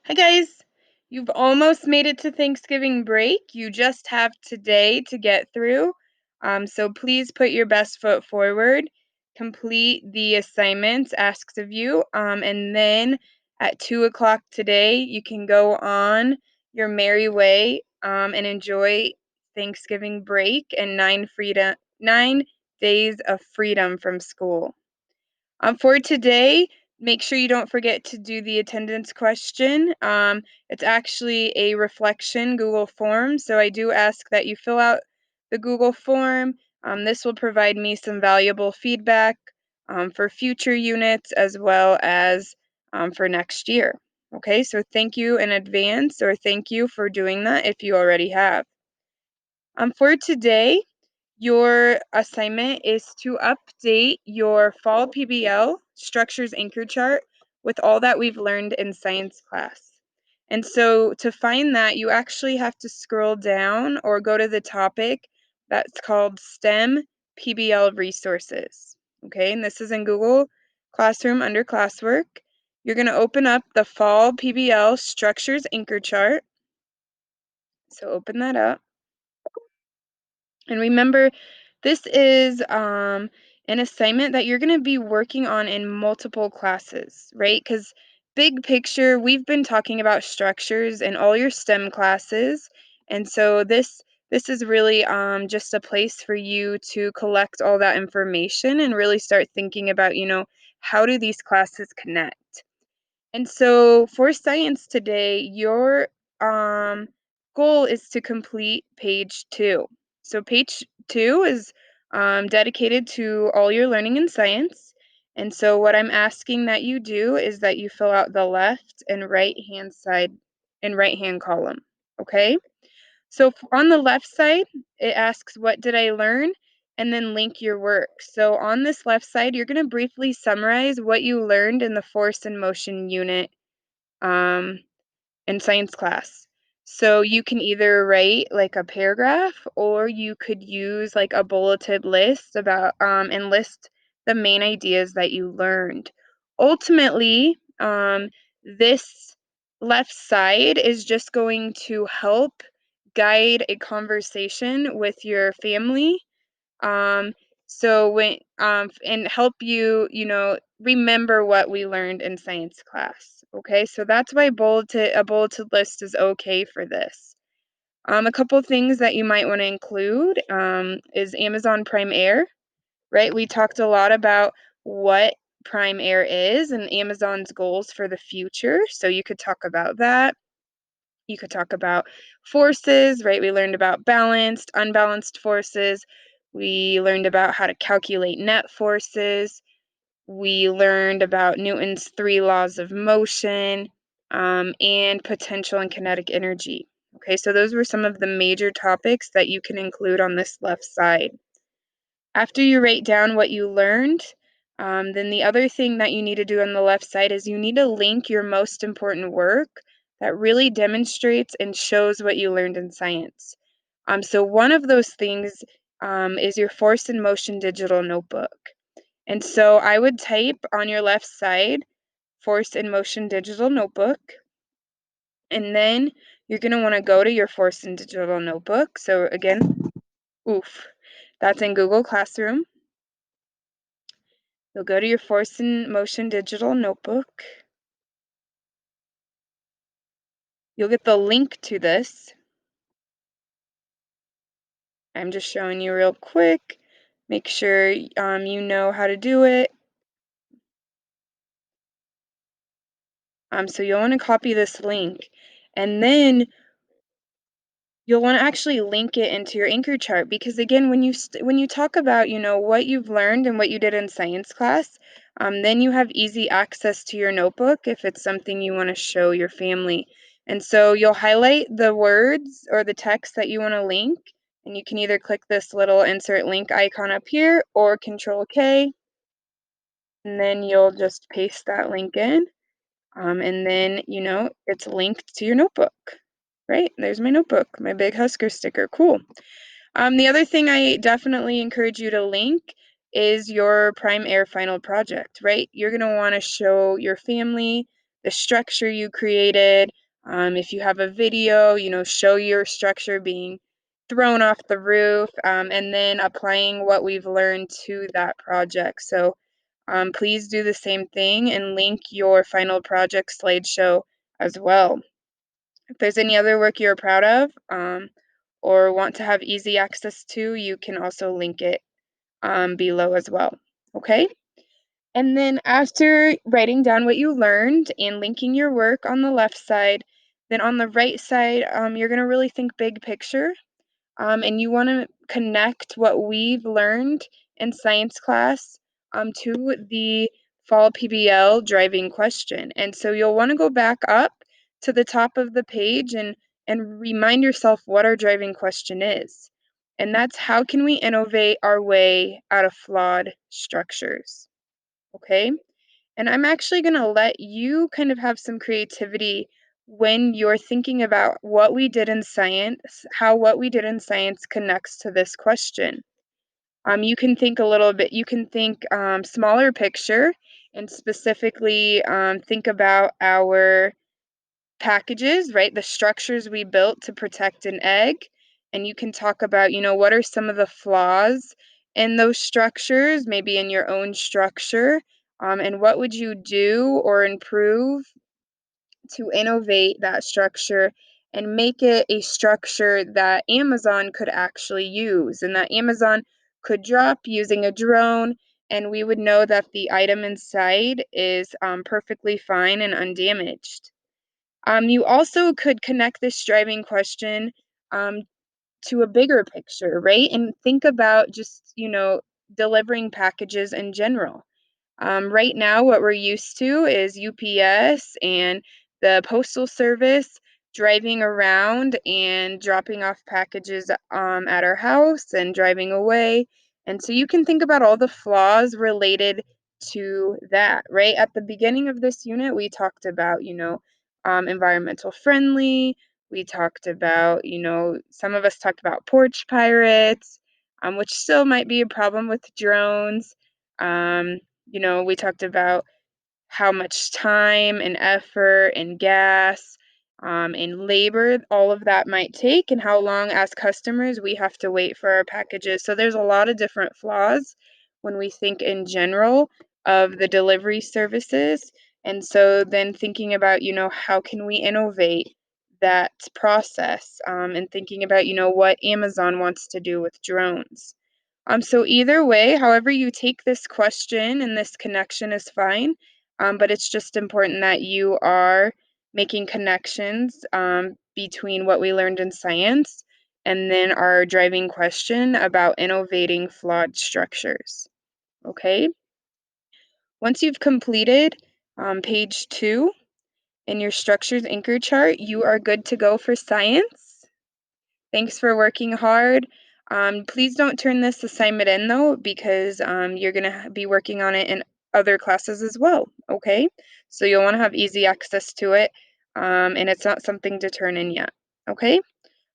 Hi guys. You've almost made it to Thanksgiving break. You just have today to get through. So please put your best foot forward. Complete the assignments asks of you. And then at 2 o'clock today, you can go on your merry way and enjoy Thanksgiving break and 9 days of freedom from school. For today, make sure you don't forget to do the attendance question. It's actually a reflection Google form, so I do ask that you fill out the Google form. This will provide me some valuable feedback for future units as well as for next year. Okay, so thank you in advance, or thank you for doing that if you already have. For today, your assignment is to update your fall PBL structures anchor chart with all that we've learned in science class. And so to find that, you actually have to scroll down or go to the topic that's called STEM PBL resources. Okay, and this is in Google Classroom under classwork. You're going to open up the fall PBL structures anchor chart. So open that up. And remember, this is an assignment that you're going to be working on in multiple classes, right? Because big picture, we've been talking about structures in all your STEM classes. And so this is really just a place for you to collect all that information and really start thinking about, how do these classes connect? And so for science today, your goal is to complete page 2. So page 2 is dedicated to all your learning in science. And so what I'm asking that you do is that you fill out the left and right hand side and right hand column. Okay? So on the left side, it asks, what did I learn? And then link your work. So on this left side, you're going to briefly summarize what you learned in the force and motion unit um, in science class. So you can either write like a paragraph, or you could use like a bulleted list about and list the main ideas that you learned. Ultimately, this left side is just going to help guide a conversation with your family. Um, so when and help you, remember what we learned in science class. Okay, so that's why a bulleted list is okay for this. A couple things that you might want to include is Amazon Prime Air, right? We talked a lot about what Prime Air is and Amazon's goals for the future. So you could talk about that. You could talk about forces, right? We learned about balanced, unbalanced forces. We learned about how to calculate net forces. We learned about Newton's 3 laws of motion and potential and kinetic energy. Okay, so those were some of the major topics that you can include on this left side. After you write down what you learned, then the other thing that you need to do on the left side is you need to link your most important work that really demonstrates and shows what you learned in science. So one of those things is your force and motion digital notebook. And so I would type on your left side, force and motion digital notebook. And then you're going to want to go to your force and digital notebook. So again, that's in Google Classroom. You'll go to your Force and Motion digital notebook. You'll get the link to this. I'm just showing you real quick. Make sure you know how to do it. So you'll want to copy this link. And then you'll want to actually link it into your anchor chart, because again, when you talk about what you've learned and what you did in science class, then you have easy access to your notebook if it's something you want to show your family. And so you'll highlight the words or the text that you want to link, and you can either click this little insert link icon up here or Control K, and then you'll just paste that link in. And then, it's linked to your notebook, right? There's my notebook, my big Husker sticker. Cool. The other thing I definitely encourage you to link is your Prime Air final project, right? You're going to want to show your family the structure you created. If you have a video, show your structure being thrown off the roof, and then applying what we've learned to that project. So please do the same thing and link your final project slideshow as well. If there's any other work you're proud of, or want to have easy access to, you can also link it below as well. Okay? And then after writing down what you learned and linking your work on the left side, then on the right side, you're going to really think big picture. And you want to connect what we've learned in science class to the fall PBL driving question. And so you'll want to go back up to the top of the page and remind yourself what our driving question is. And that's, how can we innovate our way out of flawed structures? Okay? And I'm actually going to let you kind of have some creativity when you're thinking about what we did in science, how what we did in science connects to this question. You can think a little bit, you can think smaller picture, and specifically think about our packages, right? The structures we built to protect an egg. And you can talk about, what are some of the flaws in those structures, maybe in your own structure, and what would you do or improve to innovate that structure and make it a structure that Amazon could actually use and that Amazon could drop using a drone, and we would know that the item inside is perfectly fine and undamaged. You also could connect this driving question um, to a bigger picture, right? And think about just, delivering packages in general. Right now, what we're used to is UPS and the Postal Service driving around and dropping off packages at our house and driving away. And so you can think about all the flaws related to that, right? At the beginning of this unit, we talked about, environmental friendly. We talked about, some of us talked about porch pirates, which still might be a problem with drones. We talked about how much time and effort and gas and labor all of that might take, and how long as customers we have to wait for our packages. So there's a lot of different flaws when we think in general of the delivery services. And so then thinking about, how can we innovate that process, and thinking about, what Amazon wants to do with drones. So either way, however you take this question and this connection is fine, but it's just important that you are making connections between what we learned in science and then our driving question about innovating flawed structures. Okay? Once you've completed page 2 in your structures anchor chart, you are good to go for science. Thanks for working hard. Please don't turn this assignment in though, because you're going to be working on it in other classes as well, okay? So you'll want to have easy access to it, and it's not something to turn in yet, okay?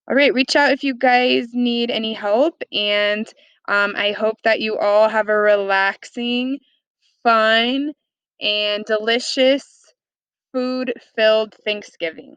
All right, reach out if you guys need any help, and I hope that you all have a relaxing, fun, and delicious food-filled Thanksgiving.